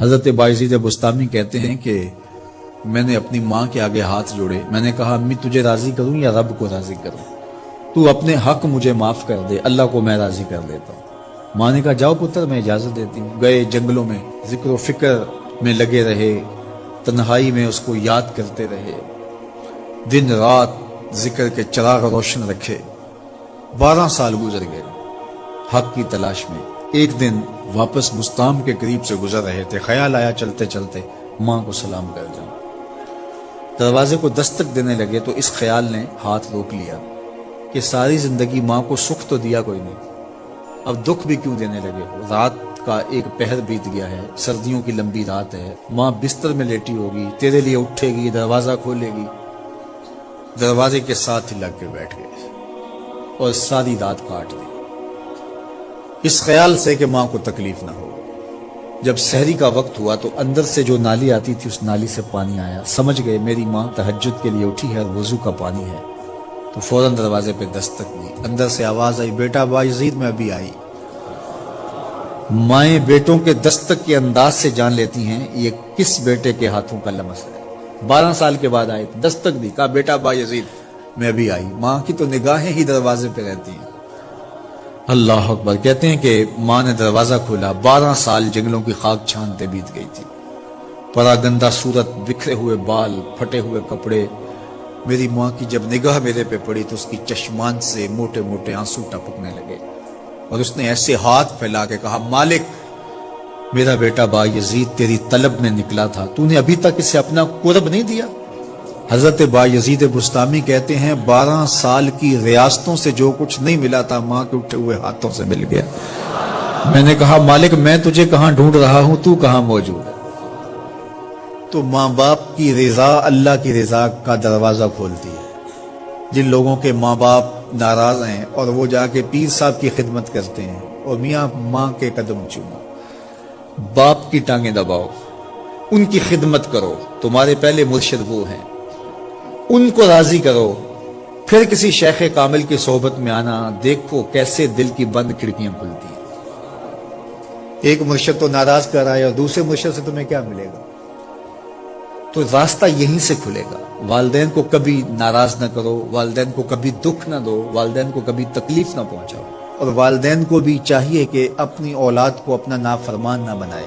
حضرت باعزید بستامی کہتے ہیں کہ میں نے اپنی ماں کے آگے ہاتھ جوڑے، میں نے کہا امی تجھے راضی کروں یا رب کو راضی کروں؟ تو اپنے حق مجھے معاف کر دے، اللہ کو میں راضی کر دیتا ہوں۔ ماں نے کہا جاؤ پتر میں اجازت دیتی ہوں۔ گئے جنگلوں میں ذکر و فکر میں لگے رہے، تنہائی میں اس کو یاد کرتے رہے، دن رات ذکر کے چراغ روشن رکھے۔ 12 سال گزر گئے حق کی تلاش میں۔ ایک دن واپس بستام کے قریب سے گزر رہے تھے، خیال آیا چلتے چلتے ماں کو سلام کر جاؤں۔ دروازے کو دستک دینے لگے تو اس خیال نے ہاتھ روک لیا کہ ساری زندگی ماں کو سکھ تو دیا کوئی نہیں، اب دکھ بھی کیوں دینے لگے ہو؟ رات کا ایک پہر بیت گیا ہے، سردیوں کی لمبی رات ہے، ماں بستر میں لیٹی ہوگی، تیرے لیے اٹھے گی، دروازہ کھولے گی۔ دروازے کے ساتھ ہی لگ کے بیٹھ گئے اور ساری رات کاٹ دی، اس خیال سے کہ ماں کو تکلیف نہ ہو۔ جب سحری کا وقت ہوا تو اندر سے جو نالی آتی تھی اس نالی سے پانی آیا، سمجھ گئے میری ماں تہجد کے لیے اٹھی ہے اور وضو کا پانی ہے، تو فوراً دروازے پہ دستک دی۔ اندر سے آواز آئی بیٹا باعزید میں ابھی آئی۔ مائیں بیٹوں کے دستک کے انداز سے جان لیتی ہیں یہ کس بیٹے کے ہاتھوں کا لمس ہے۔ 12 سال کے بعد آئے، دستک دی، کہا بیٹا باعزید میں ابھی آئی۔ ماں کی تو نگاہیں ہی دروازے پہ رہتی ہیں۔ اللہ اکبر۔ کہتے ہیں کہ ماں نے دروازہ کھولا، 12 سال جنگلوں کی خاک چھانتے بیت گئی تھی، پراگندہ صورت، بکھرے ہوئے بال، پھٹے ہوئے کپڑے۔ میری ماں کی جب نگاہ میرے پہ پڑی تو اس کی چشمان سے موٹے موٹے آنسو ٹپکنے لگے، اور اس نے ایسے ہاتھ پھیلا کے کہا مالک میرا بیٹا باعزید تیری طلب میں نکلا تھا، تو نے ابھی تک اسے اپنا قرب نہیں دیا۔ حضرت باعزید بستامی کہتے ہیں 12 سال کی ریاستوں سے جو کچھ نہیں ملا تھا ماں کے اٹھے ہوئے ہاتھوں سے مل گیا۔ میں نے کہا مالک میں تجھے کہاں ڈھونڈ رہا ہوں، تو کہاں موجود ہے؟ تو ماں باپ کی رضا اللہ کی رضا کا دروازہ کھولتی ہے۔ جن لوگوں کے ماں باپ ناراض ہیں اور وہ جا کے پیر صاحب کی خدمت کرتے ہیں اور میاں ماں کے قدم چومو، باپ کی ٹانگیں دباؤ، ان کی خدمت کرو، تمہارے پہلے مرشد وہ ہیں، ان کو راضی کرو، پھر کسی شیخ کامل کی صحبت میں آنا، دیکھو کیسے دل کی بند کھڑکیاں کھلتی ہیں۔ ایک مرشد تو ناراض کر رہا ہے اور دوسرے مرشد سے تمہیں کیا ملے گا؟ تو راستہ یہیں سے کھلے گا۔ والدین کو کبھی ناراض نہ کرو، والدین کو کبھی دکھ نہ دو، والدین کو کبھی تکلیف نہ پہنچاؤ، اور والدین کو بھی چاہیے کہ اپنی اولاد کو اپنا نافرمان نہ بنائے۔